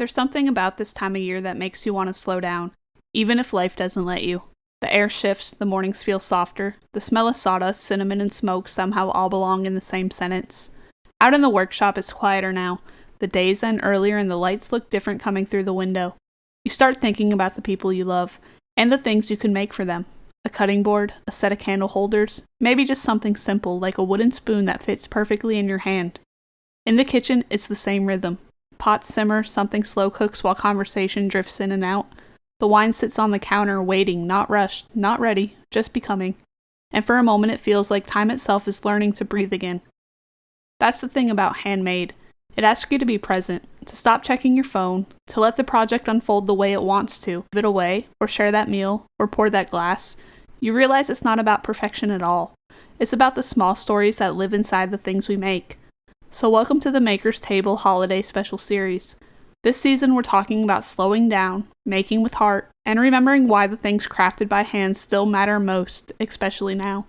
There's something about this time of year that makes you want to slow down, even if life doesn't let you. The air shifts, the mornings feel softer, the smell of sawdust, cinnamon, and smoke somehow all belong in the same sentence. Out in the workshop, it's quieter now. The days end earlier and the lights look different coming through the window. You start thinking about the people you love, and the things you can make for them. A cutting board, a set of candle holders, maybe just something simple like a wooden spoon that fits perfectly in your hand. In the kitchen, it's the same rhythm. Pots simmer, something slow cooks while conversation drifts in and out. The wine sits on the counter, waiting, not rushed, not ready, just becoming. And for a moment it feels like time itself is learning to breathe again. That's the thing about Handmade. It asks you to be present, to stop checking your phone, to let the project unfold the way it wants to, give it away, or share that meal, or pour that glass. You realize it's not about perfection at all. It's about the small stories that live inside the things we make. So welcome to the Maker's Table Holiday Special Series. This season we're talking about slowing down, making with heart, and remembering why the things crafted by hand still matter most, especially now.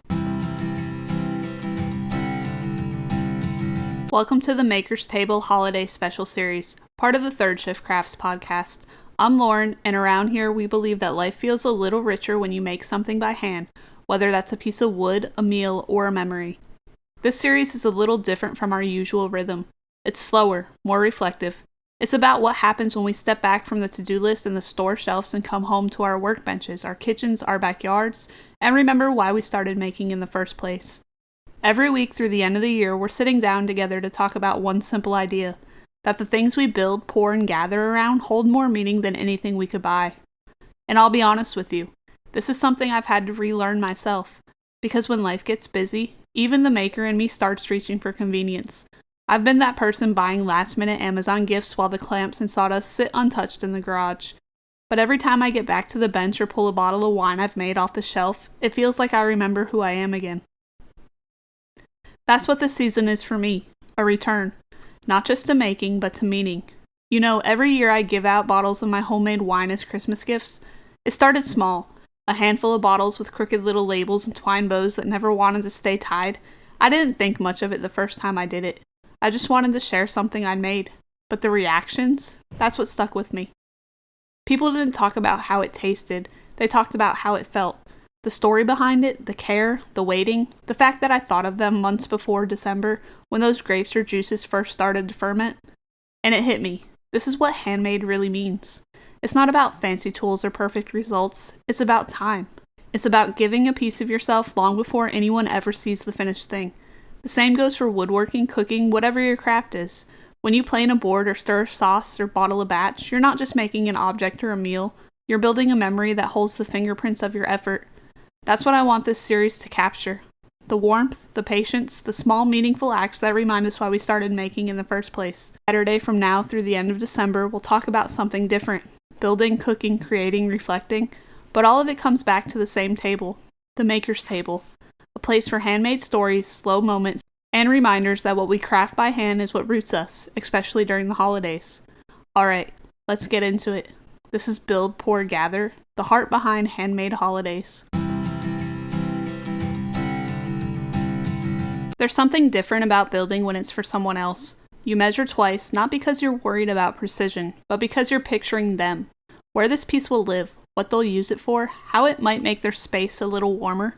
Welcome to the Maker's Table Holiday Special Series, part of the Third Shift Crafts podcast. I'm Lauren, and around here we believe that life feels a little richer when you make something by hand, whether that's a piece of wood, a meal, or a memory. This series is a little different from our usual rhythm. It's slower, more reflective. It's about what happens when we step back from the to-do list and the store shelves and come home to our workbenches, our kitchens, our backyards, and remember why we started making in the first place. Every week through the end of the year, we're sitting down together to talk about one simple idea, that the things we build, pour, and gather around hold more meaning than anything we could buy. And I'll be honest with you, this is something I've had to relearn myself, because when life gets busy, even the maker in me starts reaching for convenience. I've been that person buying last-minute Amazon gifts while the clamps and sawdust sit untouched in the garage. But every time I get back to the bench or pull a bottle of wine I've made off the shelf, it feels like I remember who I am again. That's what this season is for me, a return. Not just to making, but to meaning. You know, every year I give out bottles of my homemade wine as Christmas gifts. It started small, a handful of bottles with crooked little labels and twine bows that never wanted to stay tied. I didn't think much of it the first time I did it. I just wanted to share something I'd made. But the reactions, that's what stuck with me. People didn't talk about how it tasted, they talked about how it felt. The story behind it, the care, the waiting, the fact that I thought of them months before December when those grapes or juices first started to ferment. And it hit me. This is what handmade really means. It's not about fancy tools or perfect results. It's about time. It's about giving a piece of yourself long before anyone ever sees the finished thing. The same goes for woodworking, cooking, whatever your craft is. When you plane a board or stir sauce or bottle a batch, you're not just making an object or a meal. You're building a memory that holds the fingerprints of your effort. That's what I want this series to capture. The warmth, the patience, the small meaningful acts that remind us why we started making in the first place. Saturday from now through the end of December, we'll talk about something different. Building, cooking, creating, reflecting. But all of it comes back to the same table. The Maker's Table. A place for handmade stories, slow moments, and reminders that what we craft by hand is what roots us, especially during the holidays. Alright, let's get into it. This is Build, Pour, Gather, the heart behind handmade holidays. There's something different about building when it's for someone else. You measure twice, not because you're worried about precision, but because you're picturing them. Where this piece will live, what they'll use it for, how it might make their space a little warmer.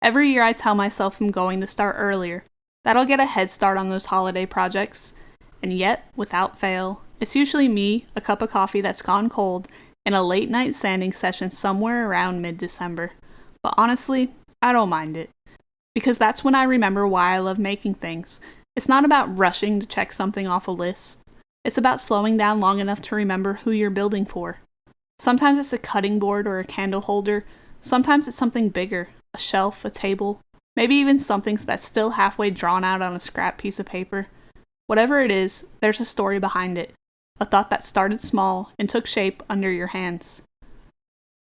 Every year I tell myself I'm going to start earlier. That'll get a head start on those holiday projects. And yet, without fail, it's usually me, a cup of coffee that's gone cold, and a late night sanding session somewhere around mid-December. But honestly, I don't mind it. Because that's when I remember why I love making things. It's not about rushing to check something off a list. It's about slowing down long enough to remember who you're building for. Sometimes it's a cutting board or a candle holder. Sometimes it's something bigger, a shelf, a table, maybe even something that's still halfway drawn out on a scrap piece of paper. Whatever it is, there's a story behind it. A thought that started small and took shape under your hands.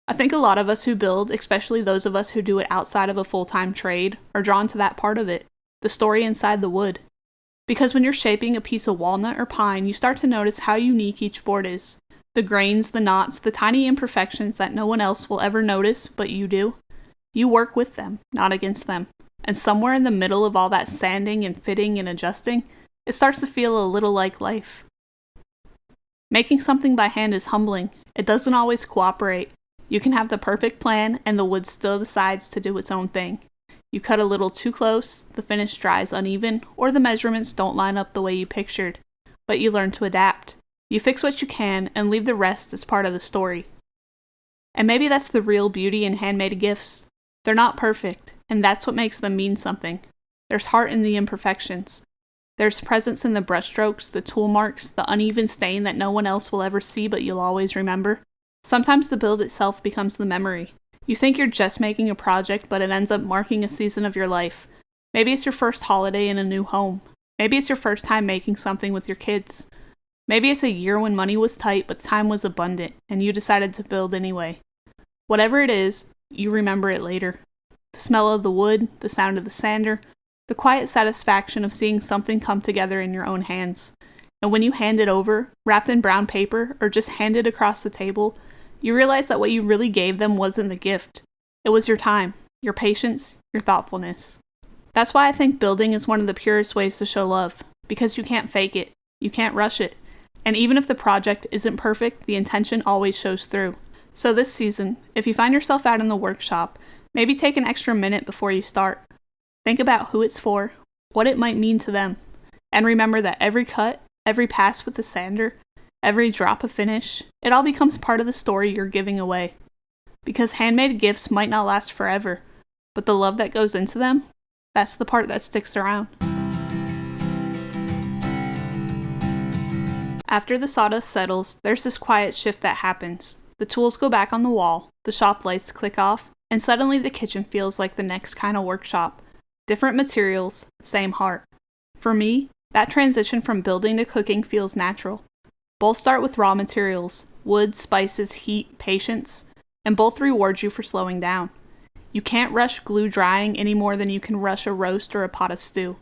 I think a lot of us who build, especially those of us who do it outside of a full-time trade, are drawn to that part of it, the story inside the wood. Because when you're shaping a piece of walnut or pine, you start to notice how unique each board is. The grains, the knots, the tiny imperfections that no one else will ever notice, but you do. You work with them, not against them. And somewhere in the middle of all that sanding and fitting and adjusting, it starts to feel a little like life. Making something by hand is humbling. It doesn't always cooperate. You can have the perfect plan and the wood still decides to do its own thing. You cut a little too close, the finish dries uneven, or the measurements don't line up the way you pictured. But you learn to adapt. You fix what you can and leave the rest as part of the story. And maybe that's the real beauty in handmade gifts. They're not perfect, and that's what makes them mean something. There's heart in the imperfections. There's presence in the brushstrokes, the tool marks, the uneven stain that no one else will ever see but you'll always remember. Sometimes the build itself becomes the memory. You think you're just making a project, but it ends up marking a season of your life. Maybe it's your first holiday in a new home. Maybe it's your first time making something with your kids. Maybe it's a year when money was tight but time was abundant, and you decided to build anyway. Whatever it is, you remember it later. The smell of the wood, the sound of the sander, the quiet satisfaction of seeing something come together in your own hands. And when you hand it over, wrapped in brown paper, or just hand it across the table, you realize that what you really gave them wasn't the gift. It was your time, your patience, your thoughtfulness. That's why I think building is one of the purest ways to show love, because you can't fake it, you can't rush it, and even if the project isn't perfect, the intention always shows through. So this season, if you find yourself out in the workshop, maybe take an extra minute before you start. Think about who it's for, what it might mean to them, and remember that every cut, every pass with the sander, every drop of finish, it all becomes part of the story you're giving away. Because handmade gifts might not last forever, but the love that goes into them, that's the part that sticks around. After the sawdust settles, there's this quiet shift that happens. The tools go back on the wall, the shop lights click off, and suddenly the kitchen feels like the next kind of workshop. Different materials, same heart. For me, that transition from building to cooking feels natural. Both start with raw materials, wood, spices, heat, patience, and both reward you for slowing down. You can't rush glue drying any more than you can rush a roast or a pot of stew.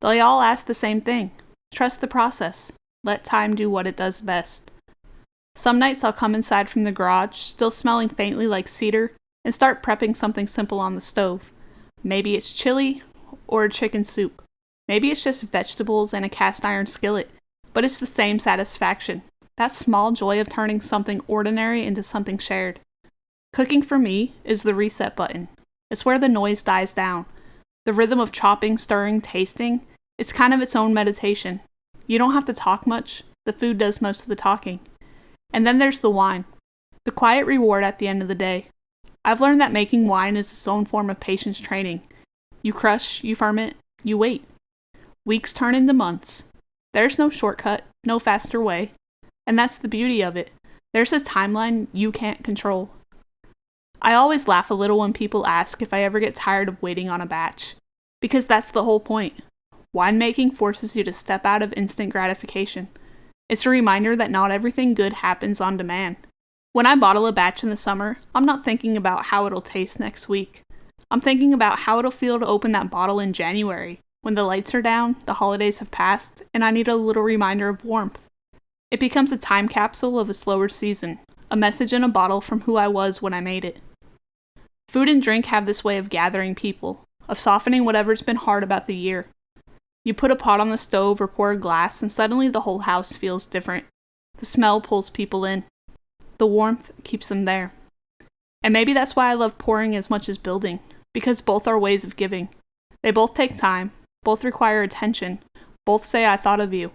They all ask the same thing. Trust the process. Let time do what it does best. Some nights I'll come inside from the garage, still smelling faintly like cedar, and start prepping something simple on the stove. Maybe it's chili or chicken soup. Maybe it's just vegetables and a cast iron skillet, but it's the same satisfaction. That small joy of turning something ordinary into something shared. Cooking for me is the reset button. It's where the noise dies down. The rhythm of chopping, stirring, tasting, it's kind of its own meditation. You don't have to talk much, the food does most of the talking. And then there's the wine. The quiet reward at the end of the day. I've learned that making wine is its own form of patience training. You crush, you ferment, you wait. Weeks turn into months. There's no shortcut, no faster way. And that's the beauty of it. There's a timeline you can't control. I always laugh a little when people ask if I ever get tired of waiting on a batch. Because that's the whole point. Winemaking forces you to step out of instant gratification. It's a reminder that not everything good happens on demand. When I bottle a batch in the summer, I'm not thinking about how it'll taste next week. I'm thinking about how it'll feel to open that bottle in January, when the lights are down, the holidays have passed, and I need a little reminder of warmth. It becomes a time capsule of a slower season, a message in a bottle from who I was when I made it. Food and drink have this way of gathering people, of softening whatever's been hard about the year. You put a pot on the stove or pour a glass and suddenly the whole house feels different. The smell pulls people in. The warmth keeps them there. And maybe that's why I love pouring as much as building, because both are ways of giving. They both take time, both require attention, both say I thought of you,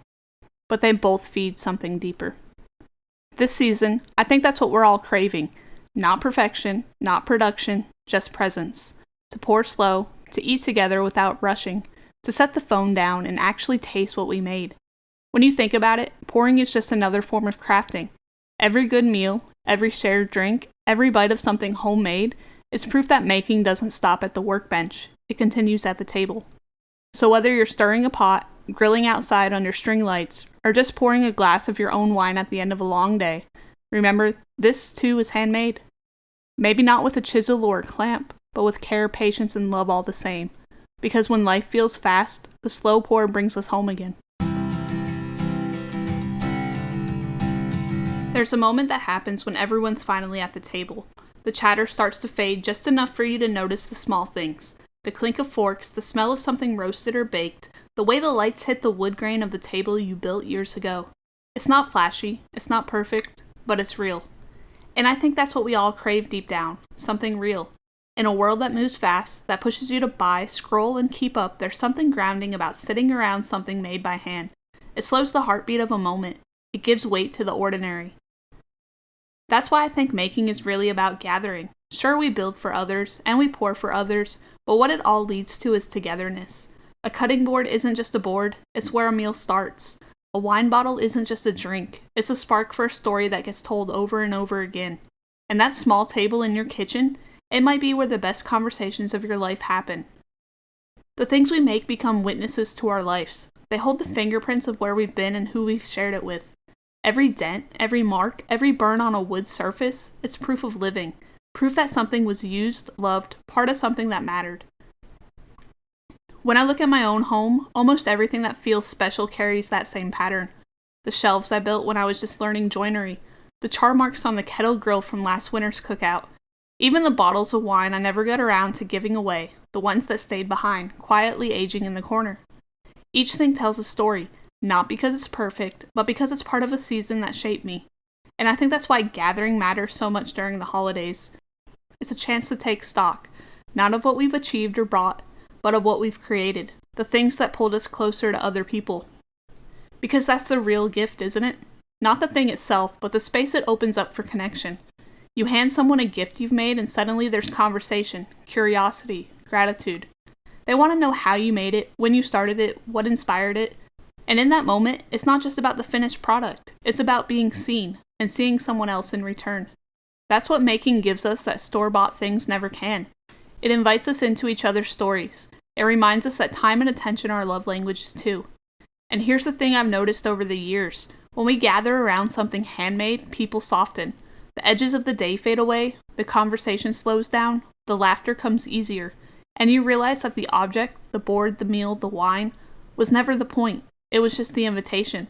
but they both feed something deeper. This season, I think that's what we're all craving. Not perfection, not production, just presence. To pour slow, to eat together without rushing, to set the phone down and actually taste what we made. When you think about it, pouring is just another form of crafting. Every good meal, every shared drink, every bite of something homemade is proof that making doesn't stop at the workbench, it continues at the table. So whether you're stirring a pot, grilling outside under string lights, or just pouring a glass of your own wine at the end of a long day, remember, this too is handmade. Maybe not with a chisel or a clamp, but with care, patience, and love all the same. Because when life feels fast, the slow pour brings us home again. There's a moment that happens when everyone's finally at the table. The chatter starts to fade just enough for you to notice the small things. The clink of forks, the smell of something roasted or baked, the way the lights hit the wood grain of the table you built years ago. It's not flashy, it's not perfect, but it's real. And I think that's what we all crave deep down, something real. In a world that moves fast, that pushes you to buy, scroll, and keep up, there's something grounding about sitting around something made by hand. It slows the heartbeat of a moment. It gives weight to the ordinary. That's why I think making is really about gathering. Sure, we build for others, and we pour for others, but what it all leads to is togetherness. A cutting board isn't just a board, it's where a meal starts. A wine bottle isn't just a drink, it's a spark for a story that gets told over and over again. And that small table in your kitchen, it might be where the best conversations of your life happen. The things we make become witnesses to our lives. They hold the fingerprints of where we've been and who we've shared it with. Every dent, every mark, every burn on a wood surface, it's proof of living. Proof that something was used, loved, part of something that mattered. When I look at my own home, almost everything that feels special carries that same pattern. The shelves I built when I was just learning joinery, the char marks on the kettle grill from last winter's cookout, even the bottles of wine I never got around to giving away, the ones that stayed behind, quietly aging in the corner. Each thing tells a story, not because it's perfect, but because it's part of a season that shaped me. And I think that's why gathering matters so much during the holidays. It's a chance to take stock, not of what we've achieved or brought, but of what we've created, the things that pulled us closer to other people. Because that's the real gift, isn't it? Not the thing itself, but the space it opens up for connection. You hand someone a gift you've made and suddenly there's conversation, curiosity, gratitude. They want to know how you made it, when you started it, what inspired it. And in that moment, it's not just about the finished product, it's about being seen and seeing someone else in return. That's what making gives us that store-bought things never can. It invites us into each other's stories. It reminds us that time and attention are love languages too. And here's the thing I've noticed over the years. When we gather around something handmade, people soften. The edges of the day fade away, the conversation slows down, the laughter comes easier, and you realize that the object, the board, the meal, the wine, was never the point. It was just the invitation.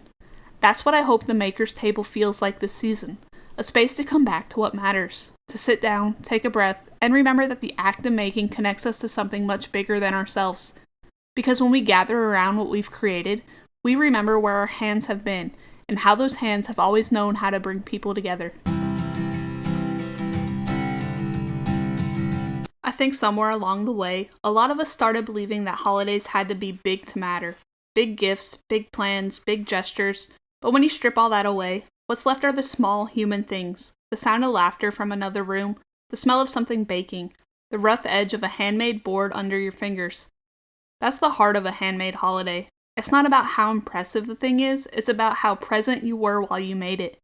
That's what I hope the Maker's Table feels like this season. A space to come back to what matters, to sit down, take a breath, and remember that the act of making connects us to something much bigger than ourselves. Because when we gather around what we've created, we remember where our hands have been, and how those hands have always known how to bring people together. I think somewhere along the way, a lot of us started believing that holidays had to be big to matter. Big gifts, big plans, big gestures, but when you strip all that away, what's left are the small human things, the sound of laughter from another room, the smell of something baking, the rough edge of a handmade board under your fingers. That's the heart of a handmade holiday. It's not about how impressive the thing is, it's about how present you were while you made it.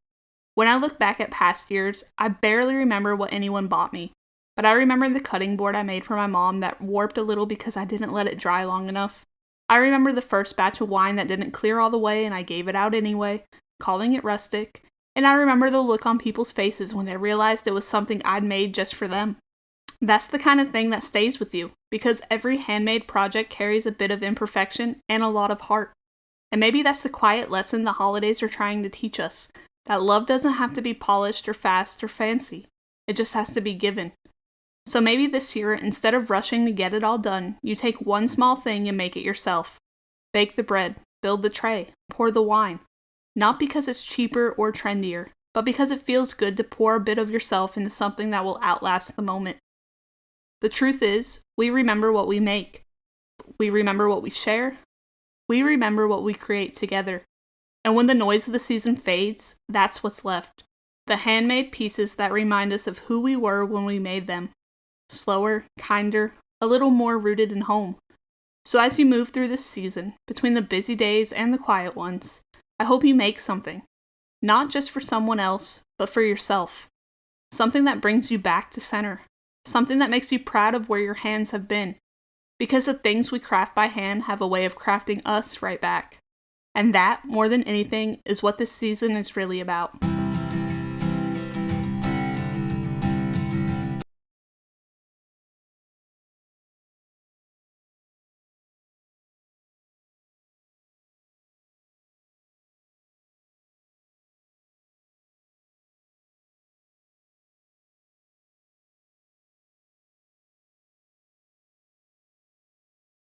When I look back at past years, I barely remember what anyone bought me, but I remember the cutting board I made for my mom that warped a little because I didn't let it dry long enough. I remember the first batch of wine that didn't clear all the way and I gave it out anyway, calling it rustic, and I remember the look on people's faces when they realized it was something I'd made just for them. That's the kind of thing that stays with you, because every handmade project carries a bit of imperfection and a lot of heart. And maybe that's the quiet lesson the holidays are trying to teach us, that love doesn't have to be polished or fast or fancy. It just has to be given. So maybe this year, instead of rushing to get it all done, you take one small thing and make it yourself. Bake the bread, build the tray, pour the wine. Not because it's cheaper or trendier, but because it feels good to pour a bit of yourself into something that will outlast the moment. The truth is, we remember what we make. We remember what we share. We remember what we create together. And when the noise of the season fades, that's what's left. The handmade pieces that remind us of who we were when we made them. Slower, kinder, a little more rooted in home. So as you move through this season, between the busy days and the quiet ones, I hope you make something. Not just for someone else, but for yourself. Something that brings you back to center. Something that makes you proud of where your hands have been. Because the things we craft by hand have a way of crafting us right back. And that, more than anything, is what this season is really about.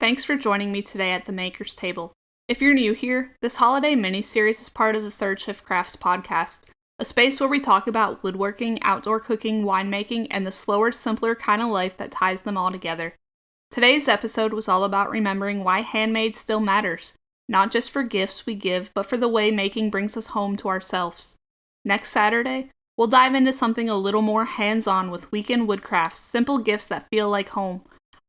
Thanks for joining me today at the Maker's Table. If you're new here, this holiday mini-series is part of the Third Shift Crafts podcast, a space where we talk about woodworking, outdoor cooking, winemaking, and the slower, simpler kind of life that ties them all together. Today's episode was all about remembering why handmade still matters, not just for gifts we give, but for the way making brings us home to ourselves. Next Saturday, we'll dive into something a little more hands-on with weekend woodcrafts, simple gifts that feel like home.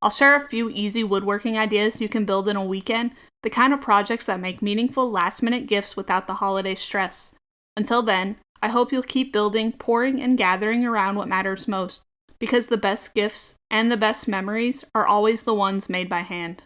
I'll share a few easy woodworking ideas you can build in a weekend, the kind of projects that make meaningful last-minute gifts without the holiday stress. Until then, I hope you'll keep building, pouring, and gathering around what matters most, because the best gifts and the best memories are always the ones made by hand.